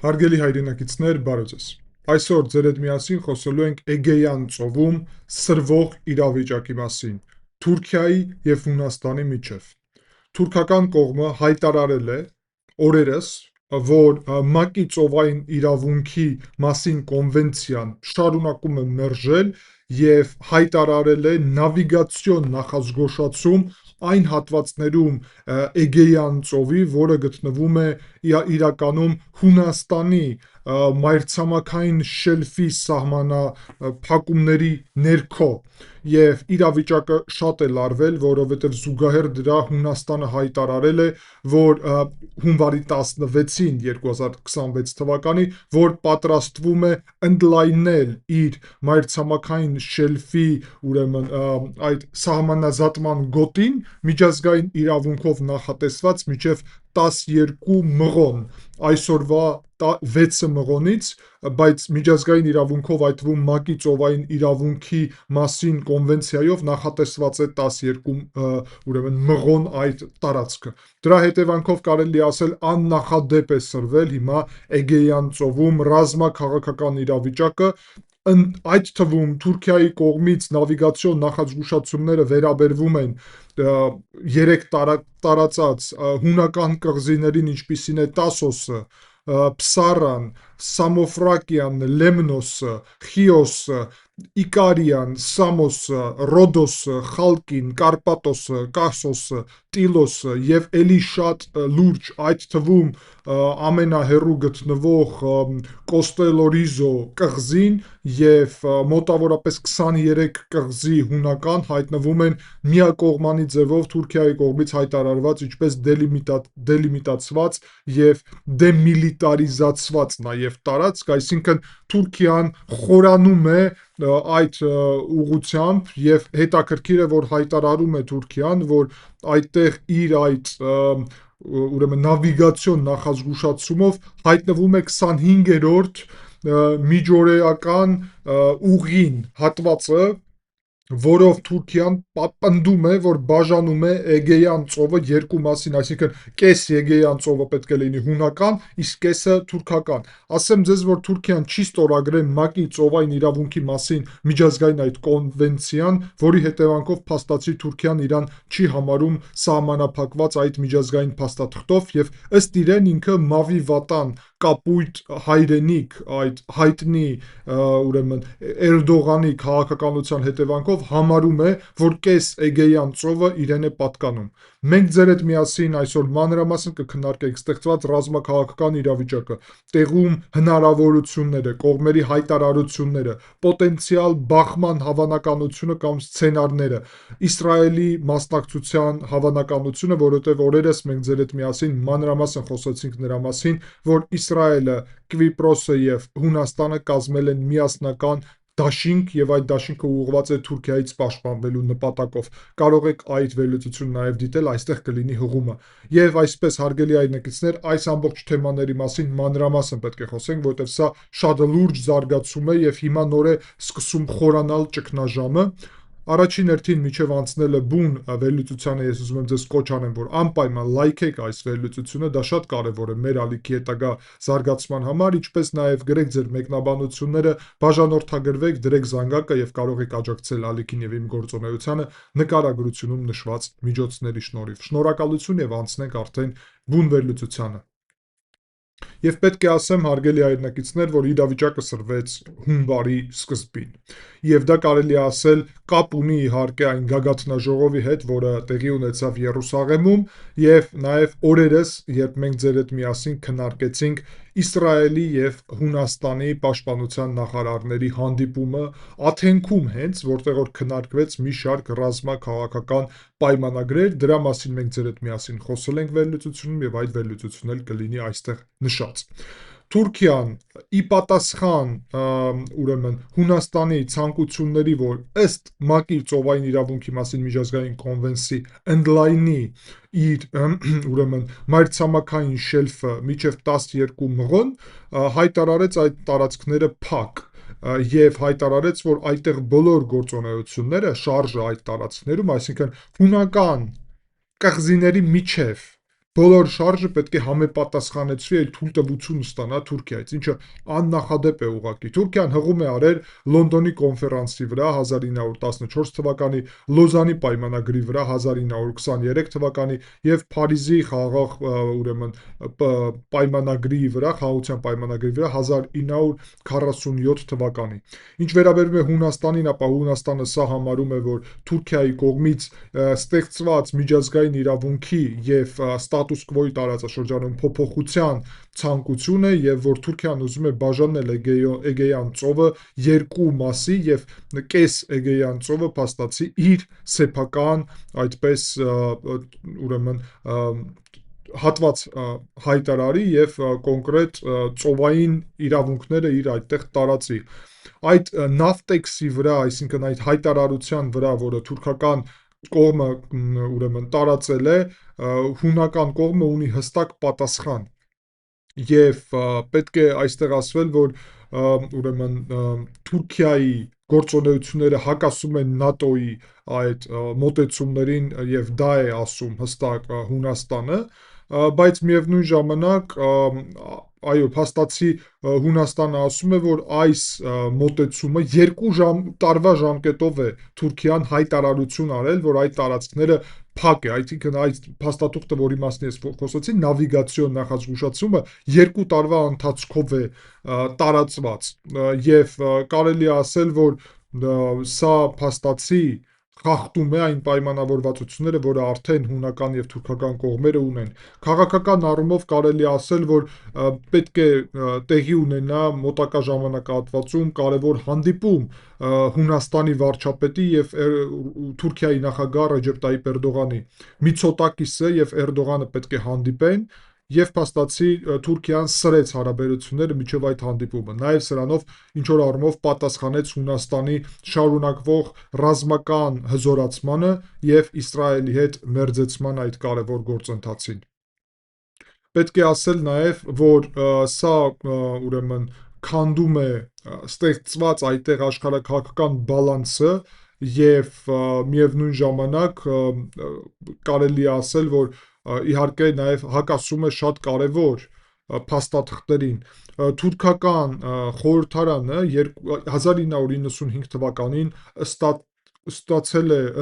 Հարգելի հայրենակիցներ, բարև ձեզ։ Այսօր ձեր հետ միասին խոսելու ենք Էգեյան ծովում սրվող իրավիճակի մասին Թուրքիայի եւ Հունաստանի միջև։ Թուրքական կողմը հայտարարել է օրերս, որ ՄԱԿ-ի ծովային իրավունքի մասին կոնվենցիան շարունակում է մերժել եւ հայտարարել է նավիգացիոն նախազգուշացում այն հատվածներում Էգեյան ծովի, որը գտնվում է իրականում Հունաստանի մայրցամաքային շելֆի սահմանափակումների ներքո եւ իրավիճակը շատ է լարվել, որովհետեւ զուգահեռ դրա Հունաստանը հայտարարել է, որ հունվարի 16-ին 2026 թվականի, որ պատրաստվում է ընդլայնել իր մայրցամաքային շելֆի, ուրեմն այդ սահմանազատման գոտին միջազգային իրավունքով նախատեսված մինչև 12 մղոն, այսօրվա 6 մղոնից, բայց միջազգային իրավունքով այդ թվում ՄԱԿ-ի ծովային իրավունքի մասին կոնվենցիայով նախատեսված է 12 ուրեմն մղոն այդ տարածքը։ Դրա հետևանքով կարելի ասել աննախադեպ է սրվել հիմա Էգեյան ծովում ռազմաքաղաքական իրավիճակը, այդ թվում Թուրքիայի կողմից նավիգացիոն նախազգուշացումները վերաբերվում են 3 տարածած հունական կղզիներին, ինչպիսին է Տասոսը, Փսարան, Սամոֆրակիան, Լեմնոսը, Խիոսը, Իկարիան, Սամոսը, Ռոդոսը, Խալկին, Կարպատոսը, Կասոսը, Տիլոսը եւ էլի շատ լուրջ, այդ թվում ամենահեռու գտնվող Կոստելորիզո կղզին եւ մոտավորապես 23 կղզի հունական հայտնվում են միակողմանի ձևով Թուրքիայի կողմից հայտարարված, ինչպես դելիմիտացված եւ դեմիլիտարիզացված նաեւ տարածք, այսինքն Թուրքիան խորանում է այդ ուղղությամբ եւ հետաքրքիր է, որ հայտարարում է Թուրքիան, որ այդտեղ իր այդ ուրեմն նավիգացիոն նախազգուշացումով հայտնվում է 25-րդ միջօրեական ուղին հատվածը, որով Թուրքիան պնդում է, որ բաժանում է Էգեյան ծովը երկու մասին, այսինքն կես Էգեյան ծովը պետք է լինի հունական, իսկ կեսը թուրքական։ Ասեմ ձեզ, որ Թուրքիան չի ստորագրել ՄԱԿ-ի ծովային իրավունքի մասին միջազգային այդ կոնվենցիան, որի հետևանքով փաստացի Թուրքիան իրան չի համարում սահմանափակված այդ միջազգային փաստաթղթով եւ ըստ իրեն ինքը Մավի Վատան կապույտ հայրենիք այդ հայտնի ուրեմն Էրդողանի քաղաքականության հետևանքով համարում է, որ կես Էգեյան ծովը իրեն է պատկանում։ Մենք ձեր հետ միասին այսօր մանրամասն կքննարկենք ստեղծված ռազմաքաղաքական իրավիճակը, տեղում հնարավորությունները, կողմերի հայտարարությունները, պոտենցիալ բախման հավանականությունը կամ սցենարները, Իսրայելի մասնակցության հավանականությունը, որովհետև օրերս մենք ձեր հետ միասին մանրամասն խոսեցինք նրա մասին, որ Իսրայելը, Կիպրոսը եւ Հունաստանը կազմել են միասնական դաշինք եւ այդ դաշինքը ուղղված է Թուրքիայից պաշտպանվելու նպատակով։ Կարող եք այդ վերլուծությունը նաեւ դիտել, այստեղ կլինի հղումը։ Եվ այսպես, հարգելի հայրենակիցներ, այս ամբողջ թեմաների մասին մանրամասն պետք է խոսենք, որովհետեւ սա շատ լուրջ զարգացում է եւ հիմա նոր է սկսում խորանալ ճգնաժամը։ Առաջին հերթին միջև անցնելը բուն վերլուծությանը ես ուզում եմ ձեզ կոչ անեմ, որ անպայման լայքեք այս վերլուծությունը, դա շատ կարևոր է մեր ալիքի հետագա զարգացման համար, ինչպես նաև գրեք ձեր մեկնաբանությունները, բաժանորդագրվեք, դրեք զանգակը եւ կարող եք աջակցել ալիքին եւ իմ գործունեությանը նկարագրությունում նշված միջոցների շնորհիվ։ Շնորհակալություն եւ անցնենք արդեն բուն վերլուծությանը։ Եվ պետք է ասեմ, հարգելի հայրենակիցներ, որ իրավիճակը սրվեց հունվարի սկզբին։ Եվ դա կարելի է ասել կապ ունի իհարկե այն գագաթնաժողովի հետ, որը տեղի ունեցավ Երուսաղեմում, եւ նաեւ օրերս, երբ մենք ձեր հետ միասին քննարկեցինք Իսրայելի եւ Հունաստանի պաշտպանության նախարարների հանդիպումը Աթենքում հենց, որտեղ որ քննարկվեց մի շարք ռազմաքաղաքական պայմանագրեր, դրա մասին մենք ձեր հետ միասին խոսել ենք վերլուծությունում եւ այդ վերլուծությունն էլ կլինի այստեղ նշած։ Թուրքիան ի պատասխան ուրեմն Հունաստանի ցանկությունների, որ ըստ ՄԱԿ-ի ծովային իրավունքի մասին միջազգային կոնվենցիի ընդլայնի իր ուրեմն մայրցամաքային շելֆը մինչև 12 մղոն, հայտարարեց այդ տարածքները փակ եւ հայտարարեց, որ այդտեղ բոլոր գործունեությունները շարժը այդ տարածքներում, այսինքն հունական կղզիների միջև բոլոր շարժը պետք է համապատասխանեցվի այլ թույլտվություն ստանա Թուրքիայից, ինչը աննախադեպ է ուղղակի։ Թուրքիան հղում է արել Լոնդոնի կոնֆերանսի վրա 1914 թվականի, Լոզանի պայմանագրի վրա 1923 թվականի եւ Փարիզի խաղաղ ուրեմն պայմանագրի վրա, խաղաղության պայմանագրի վրա 1947 թվականի։ Ինչ վերաբերում է Հունաստանին, ապա Հունաստանը սա համարում է, որ Թուրքիայի կողմից ստեղծված միջազգային իրավունքի եւ ստատուս կվոյի տարածաշրջանում փոփոխության ցանկություն է եւ որ Թուրքիան ուզում է բաժանել Էգեյան ծովը երկու մասի եւ կես Էգեյան ծովը փաստացի իր սեփական այդպես ուրեմն հատված հայտարարի եւ կոնկրետ ծովային իրավունքները իր այդտեղ տարածի։ Այդ նավտեքսի վրա, այսինքն այդ հայտարարության վրա, որը թուրքական կողմը ուրեմն տարածել է, հունական կողմը ունի հստակ պատասխան եւ պետք է այստեղ ասվել, որ ուրեմն Թուրքիայի գործունեությունները հակասում են ՆԱՏՕ-ի այդ մոտեցումներին եւ դա է ասում հստակ Հունաստանը, բայց միևնույն ժամանակ այո, փաստացի Հունաստանը ասում է, որ այս մոտեցումը 2 տարվա ժամկետով է Թուրքիան հայտարարություն արել, որ այդ տարածքները փակ է, այսինքն այդ փաստաթուղթը, որի մասին ես խոսեցի, նավիգացիոն նախազգուշացումը 2 տարվա ընթացքով է տարածված եւ կարելի է ասել, որ սա փաստացի խախտում է այն պայմանավորվածությունները, որը արդեն հունական եւ թուրքական կողմերը ունեն։ Քաղաքական առումով կարելի է ասել, որ պետք է տեղի ունենա մոտակա ժամանակահատվածում կարևոր հանդիպում Հունաստանի վարչապետի եւ Թուրքիայի նախագահ Ռեջեփ Տայիպ Էրդողանի։ Միցոտակիսը եւ Էրդողանը պետք է հանդիպեն եւ փաստացի Թուրքիան սրեց հարաբերությունները մինչեւ այդ հանդիպումը։ Նաեւ սրանով ինչ որ առումով պատասխանեց Հունաստանի շարունակվող ռազմական հզորացմանը եւ Իսրայելի հետ մերձեցման այդ կարևոր գործընթացին։ Պետք է ասել նաեւ, որ սա ուրեմն քանդում է ստեղծված այդտեղ աշխարհաքաղաքական բալանսը եւ միևնույն ժամանակ կարելի է ասել, որ իհարկե նաեւ հակասում է շատ կարևոր փաստաթղթերին։ Թուրքական խորհրդարանը 1995 թվականին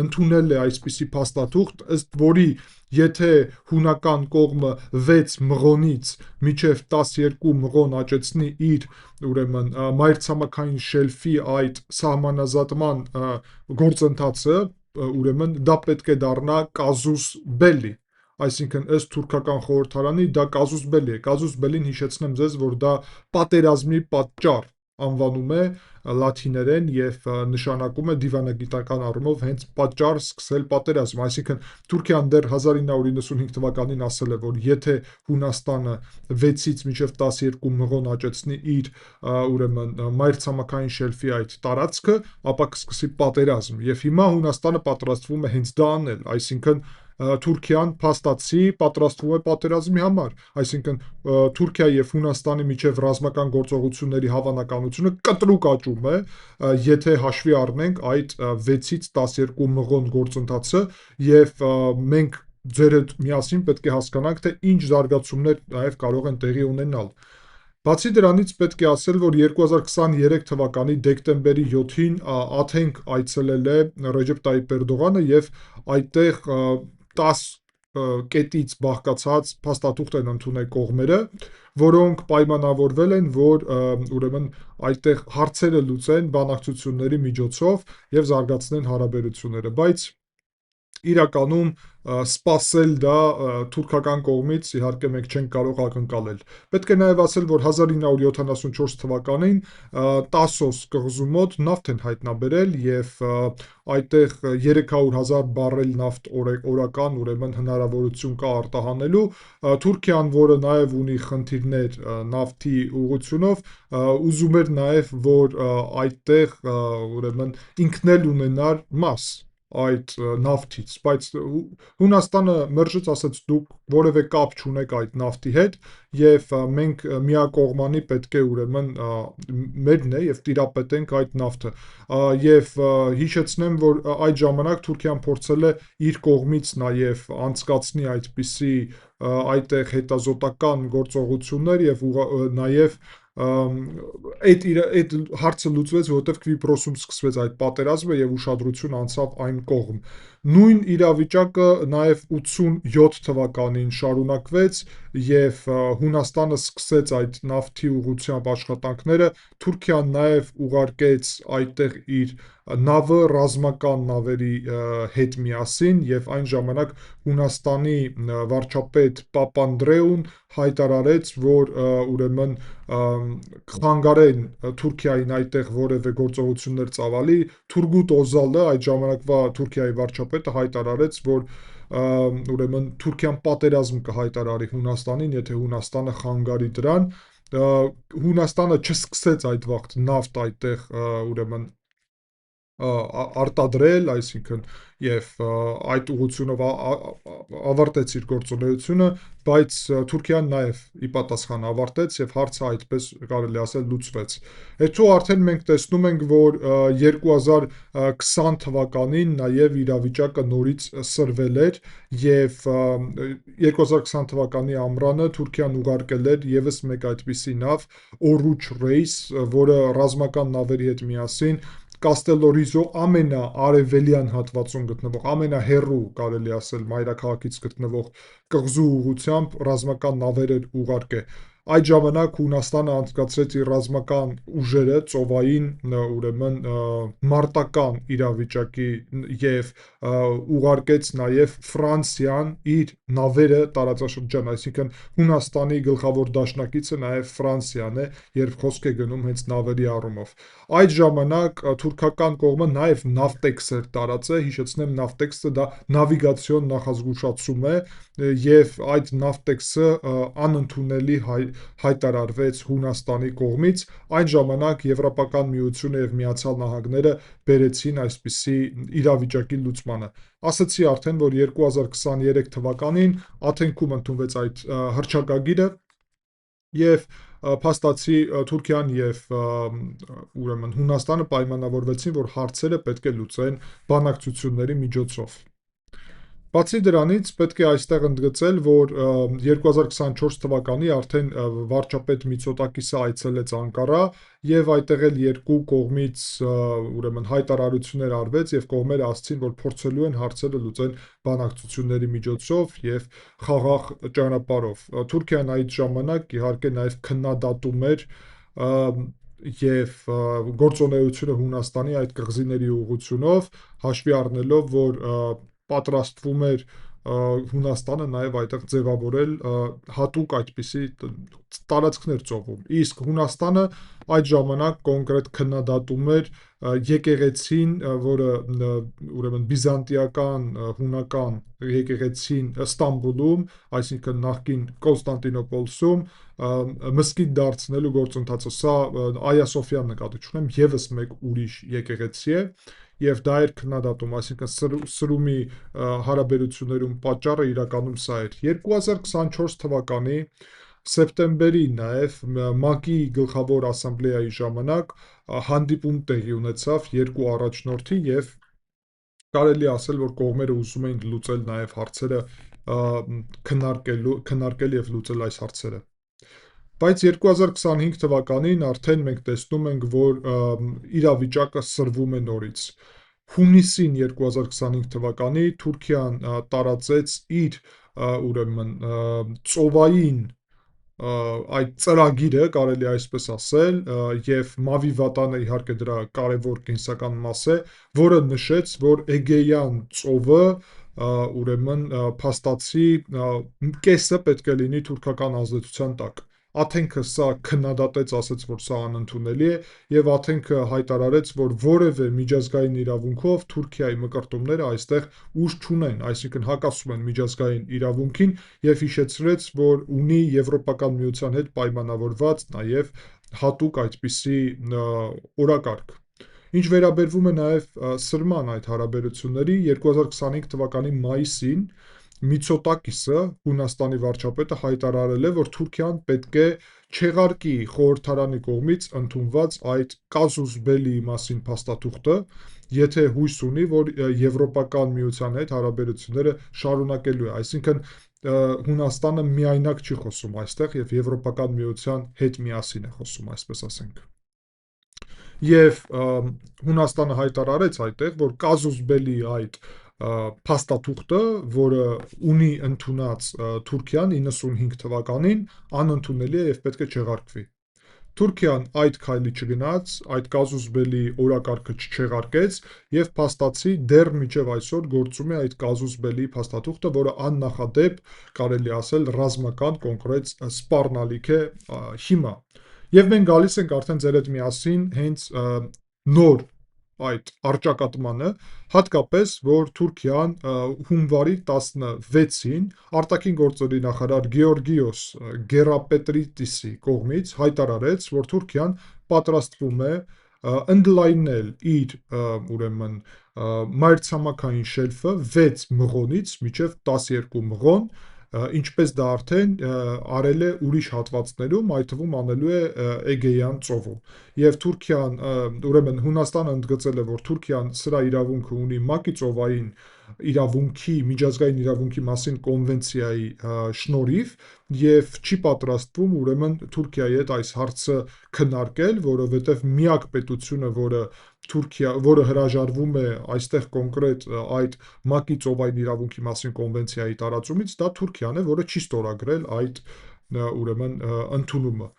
ընդունել է այսպիսի փաստաթուղթ, ըստ որի եթե հունական կողմը 6 մղոնից մինչև 12 մղոն աճեցնի իր ուրեմն մայրցամաքային շելֆի այդ սահմանազատման գործընթացը, ուրեմն դա պետք է դառնա կազուս բելի, այսինքն ըստ թուրքական խորհրդարանի դա կազուս բելի է։ Կազուս բելին հիշեցնեմ ձեզ, որ դա պատերազմի պատճառ անվանում է լաթիներեն եւ նշանակում է դիվանագիտական առումով հենց պատճառ սկսել պատերազմ, այսինքն Թուրքիան դեռ 1995 թվականին ասել է, որ եթե Հունաստանը 6-ից մինչև 12 մղոն աճեցնի իր ուրեմն մայրցամաքային շելֆի այդ տարածքը, ապա կսկսի պատերազմ եւ հիմա Հունաստանը պատրաստվում է հենց դա անել, այսինքն Թուրքիան փաստացի պատրաստվում է պատերազմի համար, այսինքն Թուրքիայի եւ Հունաստանի միջև ռազմական գործողությունների հավանականությունը կտրուկ աճում է, եթե հաշվի առնենք այդ 6-ից 12 մղոն գործընթացը եւ մենք ձեր հետ միասին պետք է հասկանանք, թե ինչ զարգացումներ նաեւ կարող են տեղի ունենալ։ Բացի դրանից պետք է ասել, որ 2023 թվականի դեկտեմբերի 7-ին Աթենք այցելել է Ռեջեփ Տայիպ Էրդողանը եւ այդտեղ 10 կետից բաղկացած փաստաթուղթ են ընդունել կողմերը, որոնք պայմանավորվել են, որ ուրեմն այդտեղ հարցերը լուծեն բանակցությունների միջոցով եւ զարգացնեն հարաբերությունները, բայց իրականում սպասել դա թուրքական կողմից իհարկե մենք չենք կարող ակնկալել։ Պետք է նաև ասել, որ 1974 թվականին Տասոս կղզու մոտ նավթ են հայտնաբերել եւ այդտեղ 300,000 բարել նավթ օրական, ուրեմն հնարավորություն կա արտահանելու։ Թուրքիան, որը նաև ունի խնդիրներ նավթի ուղղությունով, ուզում էր նաև, որ այդտեղ ուրեմն ինքն էլ ունենար մաս այդ նավթից, բայց Հունաստանը մերժեց, ասաց դուք որևէ կապ չունեք այդ նավթի հետ եւ մենք միակողմանի պետք է ուրեմն մերն է եւ տիրապետենք այդ նավթը եւ հիշեցնեմ, որ այդ ժամանակ Թուրքիան փորձել է իր կողմից նաեւ անցկացնի այդպիսի այդտեղ հետազոտական գործողություններ եւ նաեւ այդ հարցը լուծվեց, որովհետև Կիպրոսում սկսվեց այդ պատերազմը եւ ուշադրություն անցավ այն կողմ։ Նույն իրավիճակը նաեւ 87 թվականին շարունակվեց եւ Հունաստանը սկսեց այդ նավթի ուղղությամբ աշխատանքները, Թուրքիան նաեւ ուղարկեց այդտեղ իր նավը ռազմական նավերի հետ միասին եւ այն ժամանակ Հունաստանի վարչապետ Պապանդրեուն հայտարարեց, որ ուրեմն կխանգարեն Թուրքիային այդտեղ որևէ գործողություններ ծավալի։ Թուրգուտ Օզալը, այդ ժամանակվա Թուրքիայի վարչապետը հայտարարեց, որ ուրեմն Թուրքիան պատերազմ կհայտարարի Հունաստանին, եթե Հունաստանը խանգարի դրան։ Հունաստանը չսկսեց այդ վաղ նավթ այդտեղ ուրեմն արտադրել, այսինքն եւ այդ ուղղությունով ավարտեց իր գործունեությունը, բայց Թուրքիան նաեւ ի պատասխան ավարտեց եւ հարցը այդպես կարելի ասել լուծվեց։ Հետո արդեն մենք տեսնում ենք, որ 2020 թվականին նաեւ իրավիճակը նորից սրվել էր եւ 2020 թվականի ամռանը Թուրքիան ուղարկել էր եւս մեկ այդպիսի նավ Oruç Reis, որը ռազմական նավերի հետ միասին Կաստելորիզո ամենաարևելյան հատվածում գտնվող, ամենահեռու կարելի ասել մայրաքաղաքից գտնվող կղզու ուղղությամբ ռազմական նավեր էր ուղարկե։ Այդ ժամանակ Հունաստանը անցկացրեց իր ռազմական ուժերը ծովային ուրեմն մարտական իրավիճակի եւ ուղարկեց նաեւ Ֆրանսիան իր նավերը տարածաշրջան, այսինքն Հունաստանի գլխավոր դաշնակիցը նաեւ Ֆրանսիան է, երբ խոսք է գնում հենց նավերի առումով։ Այդ ժամանակ թուրքական կողմը նաև Նավտեքս էր տարածել, հիշեցնեմ Նավտեքսը դա նավիգացիոն նախազգուշացում է եւ այդ Նավտեքսը անընդունելի հայտարարվեց Հունաստանի կողմից, այն ժամանակ Եվրոպական միությունը եւ Միացյալ Նահանգները բերեցին այսպիսի իրավիճակի լուծմանը։ Ասացի արդեն, որ 2023 թվականին Աթենքում ընդունվեց այդ հռչակագիրը եւ փաստացի Թուրքիան եւ ուրեմն Հունաստանը պայմանավորվեցին, որ հարցերը պետք է լուծեն բանակցությունների միջոցով։ Բացի դրանից պետք է այստեղ ընդգծել, որ 2024 թվականի արդեն վարչապետ Միցոտակիսը այցելեց Անկարա եւ այդտեղ էլ երկու կողմից ուրեմն հայտարարություններ արվեց եւ կողմերը ասացին, որ փորձելու են հարցերը լուծել բանակցությունների միջոցով եւ խաղաղ ճանապարհով։ Թուրքիան այդ ժամանակ իհարկե նաեւ քննադատում էր եւ գործունեությունը Հունաստանի այդ կղզիների ուղղությունով, հաշվի առնելով, որ պատրաստվում էր Հունաստանը նաև այդտեղ ձևավորել հատուկ այդպիսի տարածքներ ծովում։ Իսկ Հունաստանը այդ ժամանակ կոնկրետ քննադատում էր եկեղեցին, որը ուրեմն բիզանտիական հունական եկեղեցին Ստամբուլում, այսինքն նախկին Կոնստանտինոպոլսում մզկիթ դարձնելու գործընթացը։ Սա Այա Սոֆիան նկատի ունեմ, եւս մեկ ուրիշ եկեղեցի է եւ դա էր քննադատում, այսինքն սրումի հարաբերություններում պատճառը իրականում սա էր։ 2024 թվականի սեպտեմբերին նաև ՄԱԿ-ի գլխավոր ասամբլեայի ժամանակ հանդիպում տեղի ունեցավ երկու առաջնորդի եւ կարելի ասել, որ կողմերը ուզում էին լուծել նաև հարցերը քննարկել եւ լուծել այս հարցերը։ Բայց 2025 թվականին արդեն մենք տեսնում ենք, որ իրավիճակը սրվում է նորից։ Հունիսին 2025 թվականի Թուրքիան տարածեց իր ուրեմն ծովային այդ ծրագիրը, կարելի այսպես ասել, եւ Մավի վատանը իհարկե դրա կարևոր կենսական մաս է, որը նշեց, որ Էգեյան ծովը ուրեմն փաստացի կեսը պետք է լինի թուրքական ազդեցության տակ։ Աթենքը սա քննադատեց, ասաց, որ սա անընդունելի է եւ Աթենքը հայտարարեց, որ որևէ միջազգային իրավունքով Թուրքիայի մկրտումները այստեղ ուժ չունեն, այսինքն հակասում են միջազգային իրավունքին եւ հիշեցրեց, որ ունի Եվրոպական միության հետ պայմանավորված նաեւ հատուկ այդպիսի օրակարգ։ Ինչ վերաբերվում է նաև սրման այդ հարաբերությունների, 2025 թվականի մայիսին Միցոտակիսը, Հունաստանի վարչապետը, հայտարարել է, որ Թուրքիան պետք է չեղարկի խորհրդարանի կողմից ընդունված այդ կազուս բելիի մասին փաստաթուղթը, եթե հույս ունի, որ Եվրոպական միության հետ հարաբերությունները շարունակելու է, այսինքն Հունաստանը միայնակ չի խոսում այստեղ եւ Եվրոպական միության հետ միասին է խոսում, այսպես ասենք։ Եվ Հունաստանը հայտարարեց այդտեղ, որ կազուս բելիի այդ փաստաթուղթը, որը ունի ընդունած Թուրքիան 95 թվականին, անընդունելի է եւ պետք է չեղարկվի։ Թուրքիան այդ քայլի չգնաց, այդ կազուս բելի օրակարգը չչեղարկեց եւ փաստացի դեռ մինչեւ այսօր գործում է այդ կազուս բելի փաստաթուղթը, որը աննախադեպ կարելի ասել ռազմական կոնկրետ սպառնալիք է հիմա։ Եվ մենք գալիս ենք արդեն ձեր հետ միասին հենց նոր այդ առճակատմանը, հատկապես, որ Թուրքիան հունվարի 16-ին արտաքին գործերի նախարար Գեորգիոս Գերապետրիտիսի կողմից հայտարարեց, որ Թուրքիան պատրաստվում է ընդլայնել իր ուրեմն մայրցամաքային շելֆը 6 մղոնից մինչև 12 մղոն, ինչպես դա արդեն արել է ուրիշ հատվածներում, այդ թվում անելու է Էգեյան ծովում։ Եվ Թուրքիան, ուրեմն Հունաստանը ընդգծել է, որ Թուրքիան սրա իրավունքը ունի ՄԱԿ-ի ծովային իրավունքի, միջազգային իրավունքի մասին կոնվենցիայի շնորհիվ եւ չի պատրաստվում ուրեմն Թուրքիայի հետ այս հարցը քննարկել, որովհետեւ միակ պետությունը, որը հրաժարվում է այստեղ կոնկրետ այդ ՄԱԿ-ի ծովային իրավունքի մասին կոնվենցիայի տարածումից, դա Թուրքիան է, որը չի ստորագրել այդ ուրեմն ընդունումը։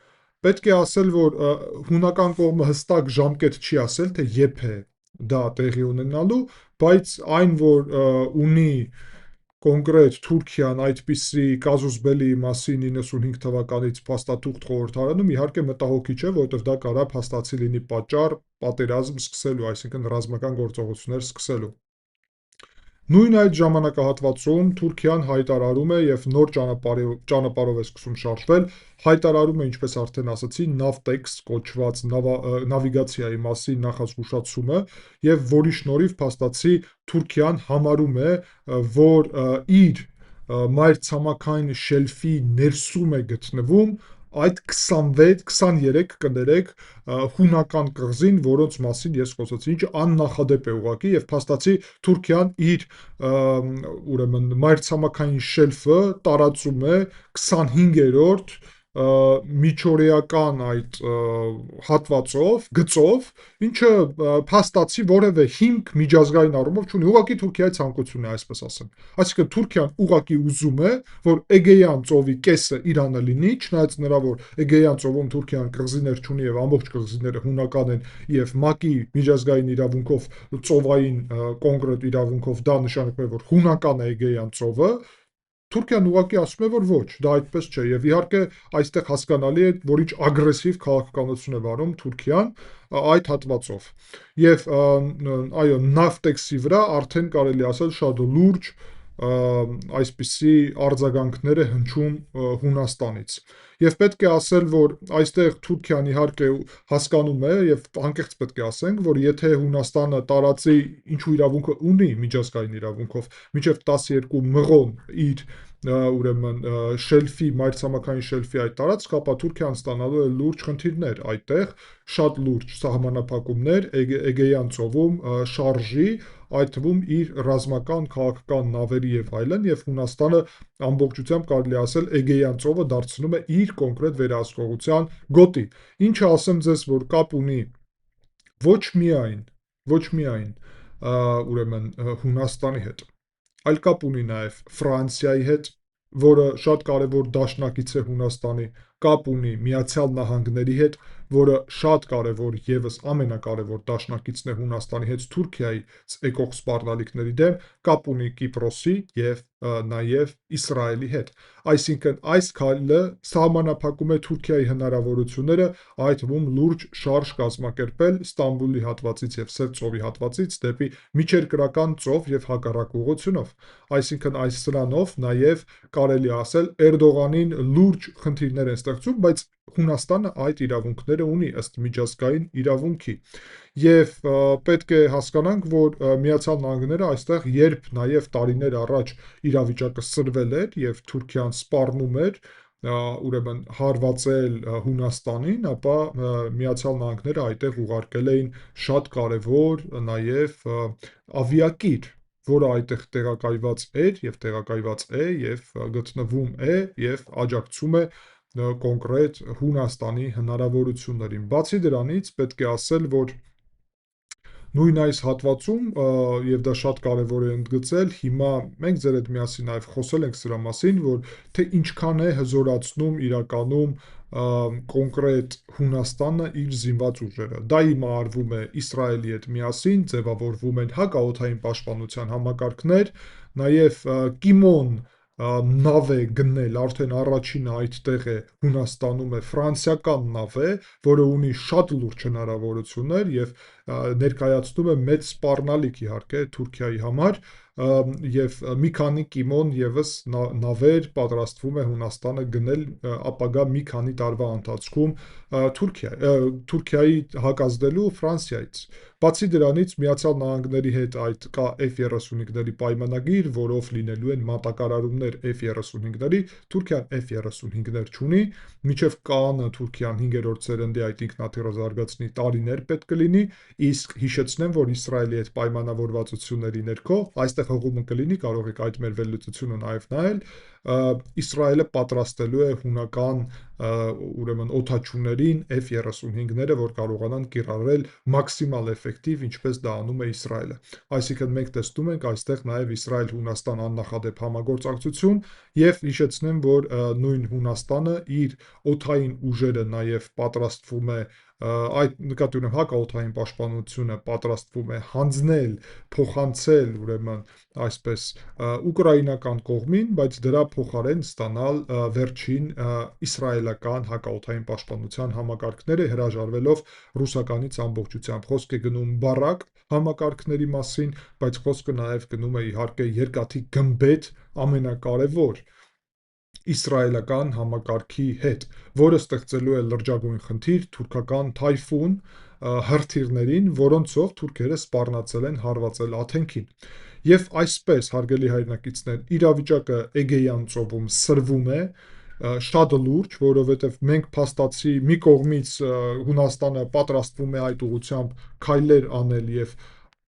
Պետք է ասել, որ հունական կողմը հստակ ժամկետ չի ասել, թե երբ է դա տեղի ունենալու, բայց այն, որ ունի կոնկրետ Թուրքիան այդպիսի կազուս բելիի մասին 95 թվականից փաստաթուղթ խորհրդարանում, իհարկե մտահոգիչ է, որովհետև դա կարող է փաստացի լինի պատճառ պատերազմ սկսելու, այսինքն ռազմական գործողություններ սկսելու։ Նույն այդ ժամանակահատվածում Թուրքիան հայտարարում է եւ նոր ճանապարհով է սկսում շարժվել, հայտարարում է, ինչպես արդեն ասացի, Navtex կոչված նավիգացիայի մասին նախազգուշացումը եւ որի շնորհիվ փաստացի Թուրքիան համարում է, որ իր մայրցամաքային շելֆի ներսում է գտնվում այդ 26-23 կներեք հունական կղզին, որոնց մասին ես խոսեցի, ինչը աննախադեպ է ուղղակի եւ փաստացի Թուրքիան իր ուրեմն մայրցամաքային շելֆը տարածում է 25-րդ միջօրեական այդ հատվածով, գծով, ինչը փաստացի որևէ հիմք միջազգային առումով չունի, ուղղակի Թուրքիայի ցանկությունն է, այսպես ասեմ։ Այսինքն Թուրքիան ուղղակի ուզում է, որ Էգեյան ծովի կեսը Իրանը լինի, չնայած նրա, որ Էգեյան ծովում Թուրքիան կղզիներ չունի եւ ամբողջ կղզիները հունական են եւ ՄԱԿ-ի միջազգային իրավունքով, ծովային կոնկրետ իրավունքով դա նշանակում է, որ հունական է Էգեյան ծովը, Թուրքիան ուղղակի ասում է, որ ոչ, դա այդպես չէ եւ իհարկե այստեղ հասկանալի է, որ ինչ ագրեսիվ քաղաքականություն է վարում Թուրքիան այդ հատվածով։ Եվ այո, Navtex-ի վրա արդեն կարելի ասել շատ լուրջ այսպիսի արձագանքներ է հնչում Հունաստանից։ Եվ պետք է ասել, որ այստեղ Թուրքիան իհարկե հասկանում է եւ անկեղծ պետք է ասենք, որ եթե Հունաստանը տարածի ինչու իրավունքը ունի միջազգային իրավունքով մինչեւ 12 մղոն իր ուրեմն շելֆի, մայրցամաքային շելֆի այդ տարածք, ապա Թուրքիան ստանալու է լուրջ խնդիրներ այդտեղ, շատ լուրջ սահմանափակումներ Էգեյան ծովում շարժի, այդ թվում իր ռազմական, քաղաքական նավերի եւ այլն, եւ Հունաստանը ամբողջությամբ կարելի ասել Էգեյան ծովը դարձնում է իր կոնկրետ վերահսկողության գոտի։ Ինչը ասեմ ձեզ, որ կապ ունի ոչ միայն ուրեմն Հունաստանի հետ, այլ կապ ունի նաև Ֆրանսիայի հետ, որը շատ կարևոր դաշնակից է Հունաստանի, կապ ունի Միացյալ Նահանգների հետ, որը շատ կարևոր եւս ամենակարևոր դաշնակիցն է Հունաստանի հետ Թուրքիայից եկող սպառնալիքների դեմ, կապ ունի Կիպրոսի եւ նաեւ Իսրայելի հետ։ Այսինքն այս քայլը սահմանափակում է Թուրքիայի հնարավորությունները, այդ թվում լուրջ շարժ կազմակերպել Ստամբուլի հատվածից եւ Սև ծովի հատվածից դեպի միջերկրական ծով եւ հակառակ ուղղությունով։ Այսինքն այս սրանով նաեւ կարելի ասել Էրդողանին լուրջ խնդիրներ են ստեղծում, բայց Հունաստանը այդ իրավունքները ունի ըստ միջազգային իրավունքի։ Եվ պետք է հասկանանք, որ Միացյալ Նահանգները այստեղ երբ նաև տարիներ առաջ իրավիճակը սրվել էր եւ Թուրքիան սպառնում էր ուրեմն հարվածել Հունաստանին, ապա Միացյալ Նահանգները այդտեղ ուղարկել էին շատ կարևոր նաև ավիակիր, որը այդտեղ տեղակայված էր եւ տեղակայված է եւ գտնվում է եւ աջակցում է կոնկրետ Հունաստանի հնարավորություններին։ Բացի դրանից պետք է ասել, որ նույն այս հատվածում, եւ դա շատ կարևոր է ընդգծել, հիմա մենք ձեր հետ միասին նաև խոսել ենք սրա մասին, որ թե ինչքան է հզորացնում իրականում կոնկրետ Հունաստանը իր զինված ուժերը։ Դա հիմա արվում է Իսրայելի հետ միասին, ձևավորվում են հակաօդային պաշտպանության համակարգներ, նաև Կիմոն նավ է գնել, արդեն առաջինը այդտեղ է Հունաստանում է ֆրանսիական նավ է, որը ունի շատ լուրջ հնարավորություններ եւ ներկայացնում է մեծ սպառնալիք իհարկե Թուրքիայի համար եւ մի քանի կիմոն եւս նավեր պատրաստվում է Հունաստանը գնել ապագա մի քանի տարվա ընթացքում Թուրքիայի հակազդելու Ֆրանսիայից։ Բացի դրանից Միացյալ Նահանգների հետ այդ կա F-35-ների պայմանագիր, որով լինելու են մատակարարումներ F-35-ների, Թուրքիան F-35-ներ չունի, մինչև ԿԱԱՆ-ը Թուրքիան 5-րդ սերնդի այդ ինքնաթիռը զարգացնի տարիներ պետք կլինի, իսկ հիշեցնեմ, որ Իսրայելի հետ պայմանավորվածությունների ներքո այստեղ հղումը կլինի, կարող եք այդ մեր վերլուծությունը նաև նայել, Իսրայելը պատրաստելու է հունական ուրեմն օդաչուներին F-35-ները, որ կարողանան կիրառել մաքսիմալ էֆեկտիվ, ինչպես դա անում է Իսրայելը։ Այսինքն մենք տեսնում ենք այստեղ նաև Իսրայել-Հունաստան աննախադեպ համագործակցություն եւ հիշեցնեմ, որ նույն Հունաստանը իր օդային ուժերը նաև պատրաստվում է այդ նկատի ունեմ հակաօդային պաշտպանությունը պատրաստվում է հանձնել, փոխանցել, ուրեմն այսպես ուկրաինական կողմին, բայց դրա փոխարեն ստանալ վերջին իսրայելական հակաօդային պաշտպանության համակարգները հրաժարվելով ռուսականից ամբողջությամբ։ Խոսք է գնում բառակ համակարգների մասին, բայց խոսքը նաև գնում է իհարկե երկաթի գմբեթ ամենակարևոր իսրայելական համակարգի հետ, որը ստեղծելու է լրջագույն խնդիր թուրքական թայֆուն հրթիռներին, որոնցով թուրքերը սպառնացել են հարվածել Աթենքին։ Եվ այսպես, հարգելի հայրենակիցներ, իրավիճակը Էգեյան ծովում սրվում է շատ լուրջ, որովհետև մենք փաստացի մի կողմից Հունաստանը պատրաստվում է այդ ուղղությամբ քայլեր անել եւ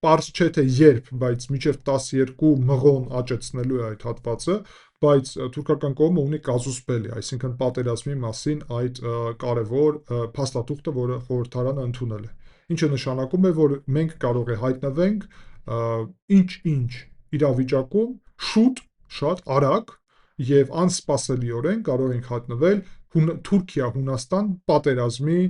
պարզ չէ թե երբ, բայց մինչև 12 մղոն աճեցնելու է այդ հատվածը, բայց թուրքական կողմը ունի կազուս բելի, այսինքն պատերազմի մասին այդ կարևոր փաստաթուղթը, որը խորհրդարանը ընդունել է։ Ինչը նշանակում է, որ մենք կարող է հայտնվենք ինչ-ինչ իրավիճակում շուտ, շատ արագ եւ անսպասելիորեն կարող ենք հայտնվել Թուրքիա-Հունաստան պատերազմի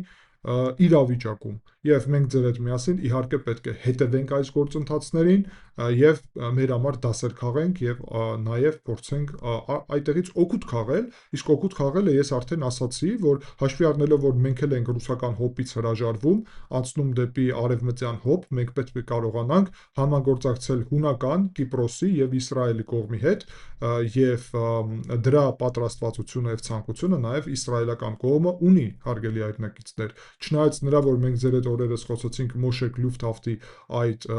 իրավիճակում եւ մենք ձեր հետ միասին իհարկե պետք է հետևենք այս գործընթացներին եւ մեր համար դասեր քաղենք եւ նաեւ փորձենք այդտեղից օգուտ քաղել, իսկ օգուտ քաղելը ես արդեն ասացի, որ հաշվի առնելով, որ մենք էլ ենք ռուսական հոպից հրաժարվում, անցնում դեպի արևմտյան հոբ, մենք պետք է կարողանանք համագործակցել հունական, Կիպրոսի եւ Իսրայելի կողմի հետ եւ դրա պատրաստվածությունը եւ ցանկությունը նաեւ իսրայելական կողմը ունի, հարգելի հայրենակիցներ, չնայած նրա, որ մենք ձեր հետ օրերս խոսեցինք Մոշե Լյուֆթհաֆտի այդ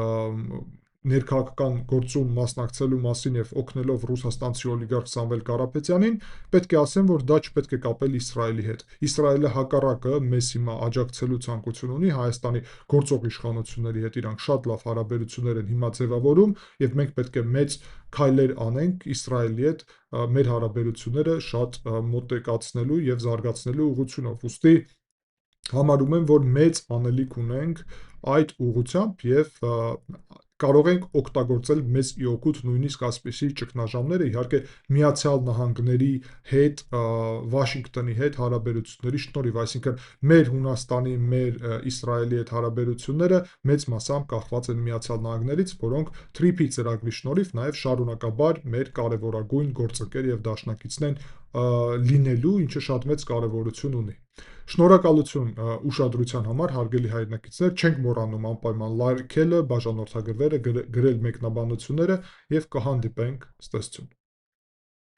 ներքաղաքական գործում մասնակցելու մասին եւ օգնելով ռուսաստանցի օլիգարխ Սամվել Կարապետյանին, պետք է ասեմ, որ դա չպետք է կապել Իսրայելի հետ։ Իսրայելը հակառակը մեզ հիմա աջակցելու ցանկություն ունի Հայաստանի գործող իշխանությունների հետ, իրանք շատ լավ հարաբերություններ են հիմա ձևավորում եւ մենք պետք է մեծ քայլեր անենք Իսրայելի հետ մեր հարաբերությունները շատ մոտեկացնելու եւ զարգացնելու ուղղությունով։ Ուստի համարում եմ, որ մեծ անելիք ունենք այդ ուղղությամբ եւ կարող ենք օգտագործել մեզ ի օգուտ նույնիսկ այսպիսի ճգնաժամերը, իհարկե Միացյալ Նահանգների հետ, Վաշինգտոնի հետ հարաբերությունների շնորհիվ, այսինքն մեր Հունաստանի, մեր Իսրայելի հետ հարաբերությունները մեծ մասամբ կախված են Միացյալ Նահանգներից, որոնք TRIP-ի ծրագրի շնորհիվ նաև շարունակաբար մեր կարևորագույն գործընկեր եւ դաշնակիցն են լինելու, ինչը շատ մեծ կարևորություն ունի։ Շնորհակալություն ուշադրության համար, հարգելի հայրենակիցներ, չենք մոռանում անպայման լայքելը, բաժանորդագրվելը, գրել մեկնաբանությունները եւ կհանդիպենք, ցտեսություն։